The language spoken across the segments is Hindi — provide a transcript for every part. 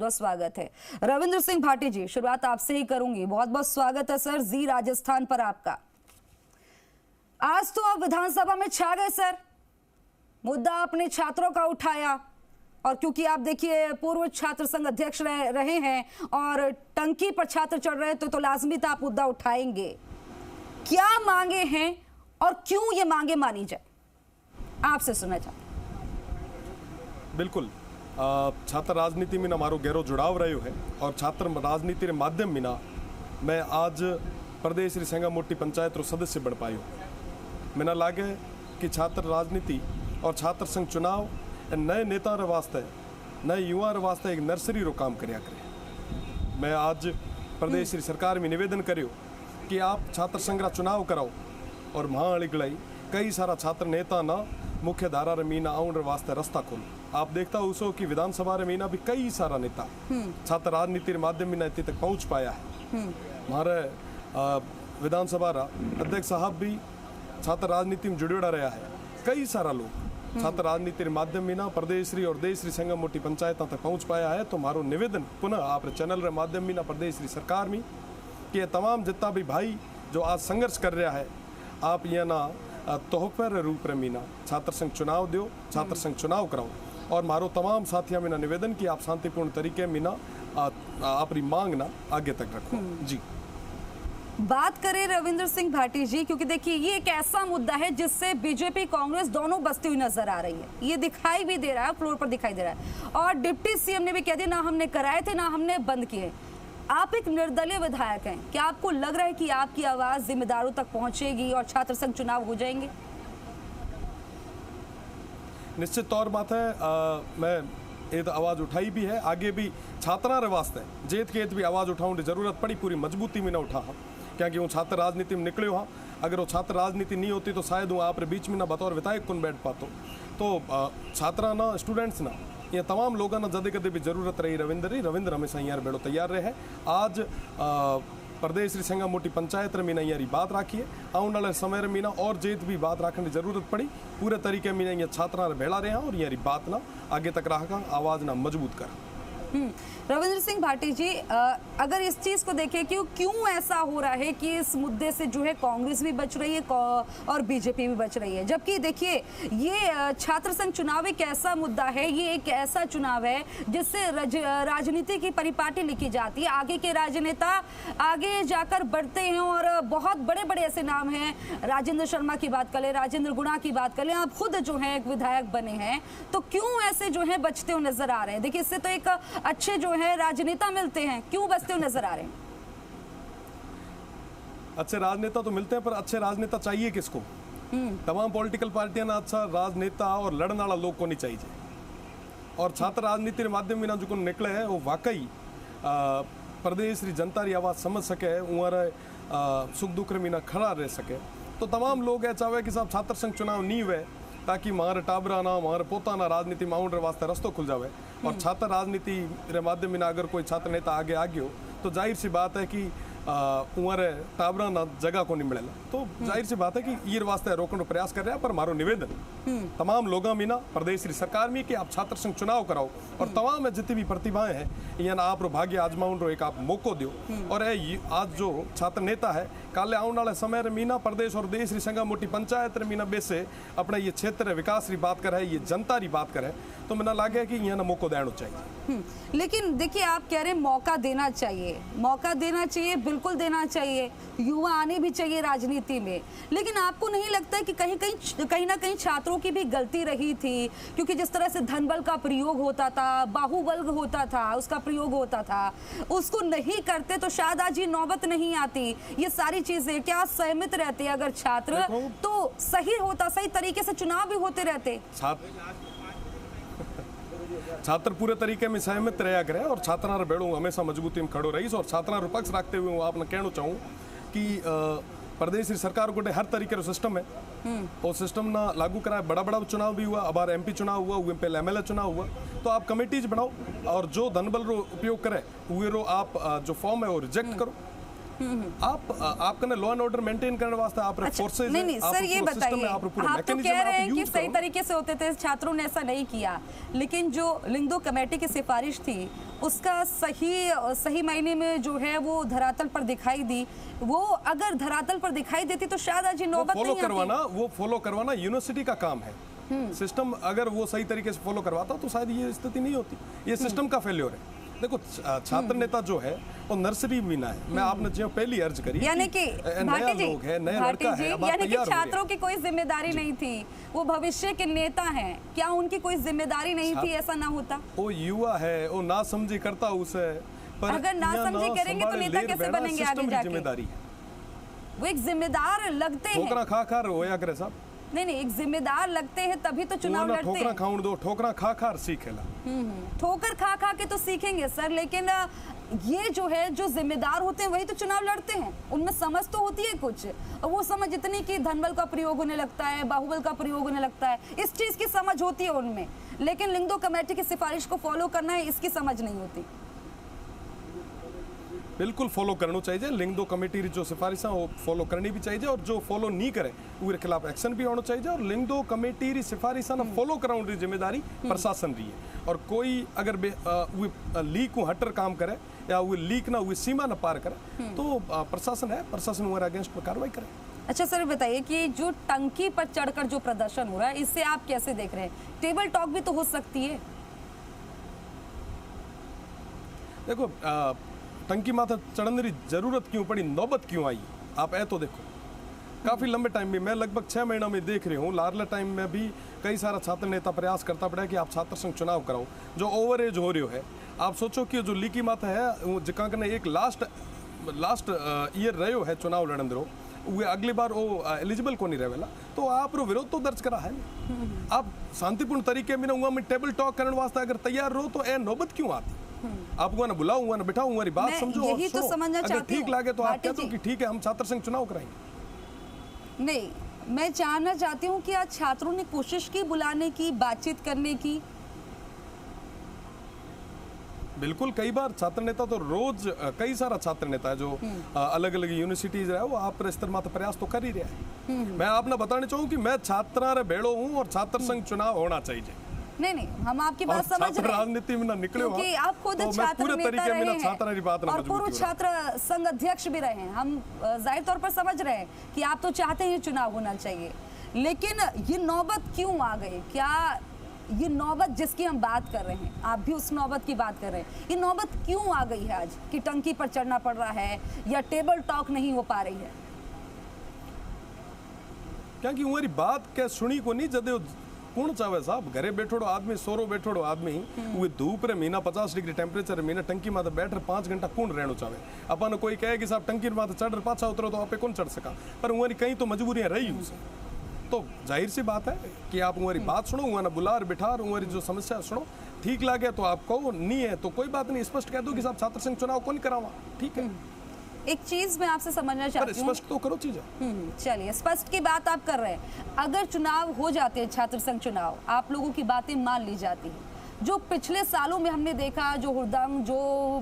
बहुत स्वागत है। रविंद्र सिंह भाटी जी, शुरुआत आपसे ही करूंगी। बहुत बहुत स्वागत है सर जी राजस्थान पर आपका। आज तो आप विधानसभा में छा गए सर, मुद्दा अपने छात्रों का उठाया, और क्योंकि आप देखिए पूर्व छात्र संघ अध्यक्ष रहे हैं और टंकी पर छात्र चढ़ रहे तो लाजमी था आप मुद्दा उठाएंगे। क्या मांगे हैं और क्यों ये मांगे मानी जाए, आपसे सुनना चाहते। बिल्कुल, छात्र राजनीति में मारो गहरो जुड़ाव रह्यो है और छात्र राजनीति के माध्यम में मैं आज प्रदेश री संघा मोटी पंचायत रो सदस्य बन पायो। मैंने लागे कि छात्र राजनीति और छात्र संघ चुनाव नए नेता रे वास्ते, नए युवा रे वास्ते एक नर्सरी रो काम करया करे। मैं आज प्रदेश री सरकार में निवेदन करियो कि आप छात्र संघ रा चुनाव कराओ और वहाँ अड़गलाई कई सारा छात्र नेता ना मुख्य धारा रे मीना आउन रे वास्ते रास्ता खोल। आप देखता हो कि विधानसभा रे मीना भी कई सारा नेता छात्र राजनीति के माध्यम में इतने तक पहुंच पाया है। हमारे विधानसभा रा अध्यक्ष साहब भी छात्र राजनीति में जुड़ेड़ा रहा है। कई सारा लोग छात्र राजनीति के माध्यम में प्रदेश री और देश री संघ मोटी पंचायत तक पहुंच पाया है। तो मारो निवेदन पुनः आप चैनल रे माध्यम में प्रदेश री सरकार में कि तमाम जितना भी भाई जो आज संघर्ष कर रहा है, आप ये ना तोहफे रूप में मीना छात्र संघ चुनाव दो, छात्र संघ चुनाव कराओ। और मारो तमाम साथियों में निवेदन कि आप शांतिपूर्ण तरीके में अपनी मांग ना आगे तक रखो। जी बात करें रविंद्र सिंह भाटी जी, क्योंकि देखिए ये एक ऐसा मुद्दा है जिससे बीजेपी कांग्रेस दोनों बसती हुई नजर आ रही है। ये दिखाई भी दे रहा है, फ्लोर पर दिखाई दे रहा है, और डिप्टी सीएम ने भी कह दिया ना हमने कराए थे ना हमने बंद किए। आप एक निर्दलीय विधायक हैं, क्या आपको लग रहा है कि आपकी आवाज जिम्मेदारों तक पहुंचेगी और छात्र संघ चुनाव हो जाएंगे? निश्चित तौर बात है। मैं ये तो आवाज़ उठाई भी है, आगे भी छात्रा रे वास्ते जेत के भी आवाज़ उठाने की जरूरत पड़ी, पूरी मजबूती में ना उठा हाँ, क्योंकि वो छात्र राजनीति में निकले हाँ। अगर वो छात्र राजनीति नहीं होती तो शायद वो आप बीच में ना बतौर विधायक कौन बैठ पातो। तो छात्रा ना, स्टूडेंट्स ना, ये तमाम लोगों ना जदे कदे भी जरूरत रही रविंद्र हमेशा यहाँ बेड़ो तैयार रहे। आज प्रदेश री संघा मोटी पंचायत रे मीना यारी बात राखिए, आने वाले समय मीना और जेत भी बात रखने की जरूरत पड़ी, पूरे तरीके मीना ये छात्रा भेड़ा रहे और यारी बात ना आगे तक रखा, आवाज ना मजबूत कर। रविंद्र सिंह भाटी जी, अगर इस चीज को देखें कि क्यों ऐसा हो रहा है कि इस मुद्दे से जो है कांग्रेस भी बच रही है और बीजेपी भी बच रही है, जबकि देखिए ये छात्र संघ चुनाव एक ऐसा मुद्दा है, ये एक ऐसा चुनाव है जिससे राजनीति की परिपाटी लिखी जाती है। आगे के राजनेता आगे जाकर बढ़ते हैं और बहुत बड़े बड़े ऐसे नाम हैं। राजेंद्र शर्मा की बात कर ले, राजेंद्र गुणा की बात कर ले, आप खुद जो है एक विधायक बने हैं, तो क्यों ऐसे जो है बचते हुए नजर आ रहे हैं? देखिए इससे तो एक अच्छे जो है राजनेता मिलते हैं, क्यों बचते हुए नजर आ रहे हैं? अच्छे राजनेता तो मिलते हैं, पर अच्छे राजनेता चाहिए किसको? तमाम पॉलिटिकल पार्टियां ना अच्छा राजनेता और लड़ने वाला लोग को नहीं चाहिए। और छात्र राजनीति के माध्यम में जो निकले हैं वो वाकई प्रदेश की जनता की आवाज समझ सके, उमर सुख दुख में ना खड़ा रह सके। तो तमाम लोग है चाहे कि साहब छात्र संघ चुनाव नहीं हुए ताकि मारे टाबरा ना मारे पोता ना राजनीति में आउन वास्ते रस्तो खुल जाए। और छात्र राजनीति के माध्यम में अगर कोई छात्र नेता आगे आ गयो तो जाहिर सी बात है कि उमर टाबरा ना जगह को नहीं मिलेला। तो जाहिर सी बात है कि ये वास्ते रोकने प्रयास कर रहे हैं। पर मारो निवेदन तमाम लोगों में ना प्रदेश की सरकार में कि आप छात्र संघ चुनाव कराओ और तमाम जितनी भी प्रतिभाएं हैं यहाँ आप भाग्य आजमाउन रो एक आप मौको दो। और आज जो छात्र नेता है काले आने वाले समय मीना प्रदेश और देश की संघा मोटी पंचायत मीना बेसे अपना ये क्षेत्र विकास की बात करे, ये जनता की बात करे, तो मैंने लगे कि यहाँ मौको देना चाहिए। लेकिन देखिए आप कह रहे हैं मौका देना चाहिए, मौका देना चाहिए, बिल्कुल देना चाहिए, युवा आने भी चाहिए राजनीति में। लेकिन आपको नहीं लगता है कि कहीं ना कहीं छात्रों की भी गलती रही थी? क्योंकि जिस तरह से धनबल का प्रयोग होता था, बाहुबल होता था, उसका प्रयोग होता था, उसको नहीं करते तो शायद आज ये नौबत नहीं आती। ये सारी चीजें क्या सहमत रहते हैं अगर छात्र तो सही होता, सही तरीके से चुनाव भी होते रहते? छात्र पूरे तरीके में सहमत रहा करे और छात्रा बेड़ो हमेशा मजबूती में खड़ो रही। और छात्रा पक्ष रखते हुए आपने कहना चाहूँ कि प्रदेश की सरकार को हर तरीके का सिस्टम है, वो सिस्टम ना लागू कराए। बड़ा बड़ा चुनाव भी हुआ, अब MP चुनाव हुआ, हुए पहले MLA चुनाव हुआ, तो आप कमेटीज बनाओ और जो धनबल रो उपयोग करे हुए रो आप जो फॉर्म है वो रिजेक्ट करो। आप कने लॉ एंड ऑर्डर मेंटेन करने वास्ते आप फोर्सेस नहीं सर, ये बताइए, आप तो कह रहे हैं कि सही तरीके से होते थे, छात्रों ने ऐसा नहीं किया, लेकिन जो लिंगदो कमेटी की सिफारिश थी उसका सही मायने में जो है वो धरातल पर दिखाई दी। वो अगर धरातल पर दिखाई देती तो शायद आज नौबत नहीं आती। वो फॉलो करवाना यूनिवर्सिटी का काम है। सिस्टम अगर वो सही तरीके से फॉलो करवाता तो शायद ये स्थिति नहीं होती। ये सिस्टम का फेल्योर है। देखो, छात्र नेता जो है वो नर्सरी मीना है। मैं आपने जो पहली अर्ज करी, यानी कि नया लोग है, नया लड़का है, यानी कि छात्रों की कोई जिम्मेदारी नहीं थी, वो भविष्य के नेता हैं, क्या उनकी कोई जिम्मेदारी नहीं थी? ऐसा ना होता। वो युवा है, वो ना समझी करता उसे, पर अगर ना समझी करेंगे तो नेता कैसे बनेंगे आगे जाके? जिम्मेदारी वो एक जिम्मेदार लगते हैं। ठोकरा खा रोया करे साहब। नहीं, एक जिम्मेदार लगते हैं तभी तो चुनाव लड़ते हैं। ठोकरा खाऊं दो, ठोकरा खा सीखेला। ठोकर खा के तो सीखेंगे सर, लेकिन ये जो है, जो जिम्मेदार होते हैं वही तो चुनाव लड़ते हैं। उनमें समझ तो होती है कुछ, वो समझ इतनी कि धनबल का प्रयोग होने लगता है, बाहुबल का प्रयोग होने लगता है, इस चीज की समझ होती है उनमें, लेकिन लिंगदो कमेटी की सिफारिश को फॉलो करना है इसकी समझ नहीं होती। बिल्कुल फॉलो करना चाहिए। लिंगदो कमेटी जो सिफारिश है वो फॉलो करनी भी चाहिए, और जो फॉलो नहीं करे उसके खिलाफ एक्शन भी होना चाहिए। और लिंगदो कमेटी री सिफारिश ना फॉलो कराने की जिम्मेदारी प्रशासन रही है। और कोई अगर लीक को हटर काम करे या वो लीक ना वो सीमा ना पार करे तो प्रशासन है, प्रशासन हमारे अगेंस्ट में कार्रवाई करे। अच्छा सर, बताइए कि जो टंकी पर चढ़कर जो प्रदर्शन हो रहा है इससे आप कैसे देख रहे हैं? टेबल टॉक भी तो हो सकती है। देखो, टंकी माथा चढ़ने की जरूरत क्यों पड़ी, नौबत क्यों आई, आप तो देखो काफी लंबे टाइम में, मैं लगभग 6 महीना में देख रही हूँ, लार्ले टाइम में भी कई सारा छात्र नेता प्रयास करता पड़ा कि आप छात्र संघ चुनाव कराओ जो ओवर एज हो रही है। आप सोचो कि जो लीकी माथा है जिका कने एक लास्ट ईयर रहो है चुनाव लड़न दो, वो अगली बार वो एलिजिबल को नहीं रहेला, तो आप रो विरोध तो दर्ज करा है। आप शांतिपूर्ण तरीके में टेबल टॉक करने वास्ते अगर तैयार रहो तो ए नौबत क्यों आती? आप वहां बुलाओ, वहां बिठाओ, हमारी बात समझो और तो समझना अगर ठीक लगे तो आप कहते हो कि ठीक है हम छात्र संघ चुनाव कराएंगे। नहीं, मैं जानना चाहती हूँ कि आज छात्रों ने कोशिश की बुलाने की, बातचीत करने की? बिल्कुल, कई बार छात्र नेता तो रोज कई सारा छात्र नेता है जो अलग अलग यूनिवर्सिटीज है वो आप स्तर मात्र प्रयास तो कर ही रहा है। मैं आपने बताना चाहूँ कि मैं छात्रा रे भेड़ो हूँ और छात्र संघ चुनाव होना चाहिए। नहीं, हम आपकी बात समझ रहे हैं, राजनीति में ना निकले हो क्योंकि आप खुद छात्र नेता रहे हैं और पूर्व छात्र संघ अध्यक्ष भी रहे हैं। हम जाहिर तौर पर समझ रहे हैं कि आप तो चाहते हैं चुनाव होना चाहिए, लेकिन ये नौबत क्यों आ गई? क्या ये नौबत जिसकी हम बात कर रहे हैं, आप भी उस नौबत की बात कर रहे हैं, ये नौबत क्यों आ गई है आज कि टंकी पर चढ़ना पड़ रहा है या टेबल टॉक नहीं हो पा रही है? क्या कि हमारी बात क्या सुनी को नहीं जदे कौन चाहे साहब, घरे बैठोड़ो आदमी, सोरो बैठोड़ो आदमी, वो धूप रे महीना 50 डिग्री टेम्परेचर महीना टंकी माथे बैठ रहे 5 घंटा कौन रहना चाहे? अपन कोई कहे कि साहब टंकी माथे चढ़ रहे पाछा उतरो तो आप कौन चढ़ सका, पर हमारी कहीं तो मजबूरियां रही उसे। तो जाहिर सी बात है कि आप हमारी बात सुनो, वहाँ ना बुलार बिठार, हमारी जो समस्या सुनो, ठीक लगे तो आप कहो, नहीं है तो कोई बात नहीं, स्पष्ट कह दो कि साहब छात्र संघ चुनाव कौन करावा, ठीक है। एक चीज मैं आपसे समझना चाहती हूँ, स्पष्ट तो करो चीजें। चलिए, स्पष्ट की बात आप कर रहे हैं, अगर चुनाव हो जाते हैं, छात्र संघ चुनाव, आप लोगों की बातें मान ली जाती है, जो पिछले सालों में हमने देखा, जो हुड़दंग, जो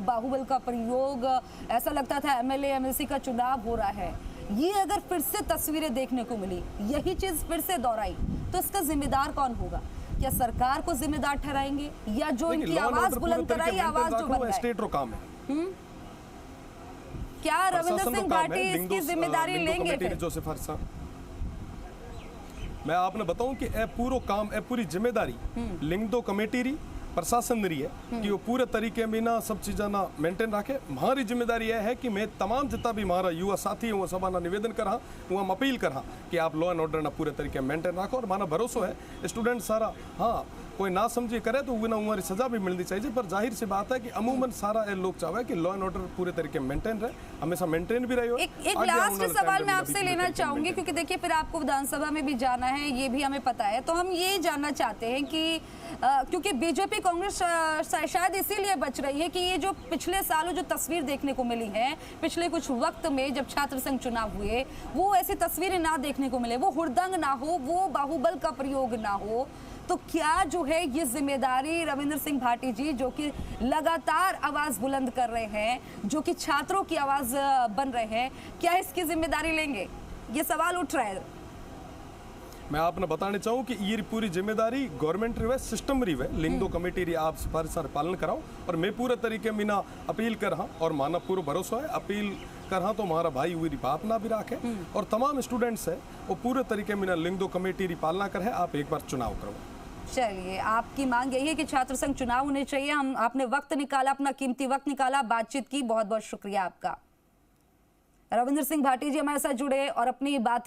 बाहुबल का प्रयोग, ऐसा लगता था एमएलए एमएलसी का चुनाव हो रहा है, ये अगर फिर से तस्वीरें देखने को मिली, यही चीज फिर से दोहराई, तो इसका जिम्मेदार कौन होगा? क्या सरकार को जिम्मेदार ठहराएंगे या जो इनकी आवाज बुलंद कराई, आवाज जो बन स्टेट रो काम है? क्या रविंद्र सिंह भाटी इसकी जिम्मेदारी लेंगे फिर? जो सिफारिश मैं आपने बताऊं कि ए पूरा काम, ए पूरी जिम्मेदारी लिंगदो कमेटी री, प्रशासन रही है कि वो पूरे तरीके में ना सब चीज़ें ना मेंटेन रखे। हमारी जिम्मेदारी यह है कि मैं तमाम जितना भी हमारा युवा साथी है वो सब ना निवेदन करा, वो हम अपील करा कि आप लॉ एंड ऑर्डर ना पूरे तरीके मेंटेन रखो। और माना भरोसा है स्टूडेंट सारा, हाँ कोई ना समझे करे तो वो ना हमारी सजा भी मिलनी चाहिए, पर जाहिर सी बात है कि अमूमन सारा लोग चाहे कि लॉ एंड ऑर्डर पूरे तरीके मेंटेन रहे, हमेशा मेंटेन भी रहे। एक लास्ट सवाल मैं आपसे लेना चाहूंगी, क्योंकि देखिए फिर आपको विधानसभा में भी जाना है, ये भी हमें पता है, तो हम ये जानना चाहते हैं कि क्योंकि बीजेपी कांग्रेस शायद इसीलिए बच रही है कि ये जो पिछले सालों जो तस्वीर देखने को मिली है, पिछले कुछ वक्त में जब छात्र संघ चुनाव हुए, वो ऐसी तस्वीरें ना देखने को मिले, वो हुड़दंग ना हो, वो बाहुबल का प्रयोग ना हो, तो क्या जो है ये जिम्मेदारी रविंद्र सिंह भाटी जी, जो कि लगातार आवाज बुलंद कर रहे हैं, जो कि छात्रों की आवाज बन रहे हैं, क्या इसकी जिम्मेदारी लेंगे? ये सवाल उठ रहा है। मैं आपने बताने चाहूँ कि ये पूरी जिम्मेदारी गवर्नमेंट रिवे सिस्टम रिवे लिंग दो कमेटी री आप सिफारिश पालन कराओ और मैं पूरे तरीके में ना अपील कर रहा और माना पूरा भरोसा है अपील कर रहा तो हमारा भाई हुई बाप ना भी रखे और तमाम स्टूडेंट्स है वो पूरे तरीके में ना लिंग दो कमेटी री पालना कर है। आप एक बार चुनाव करो। चलिए, आपकी मांग यही है कि छात्र संघ चुनाव होने चाहिए। हम आपने वक्त निकाला, अपना कीमती वक्त निकाला, बातचीत की, बहुत बहुत शुक्रिया आपका। रविंद्र सिंह भाटी जी हमारे साथ जुड़े और अपनी बातें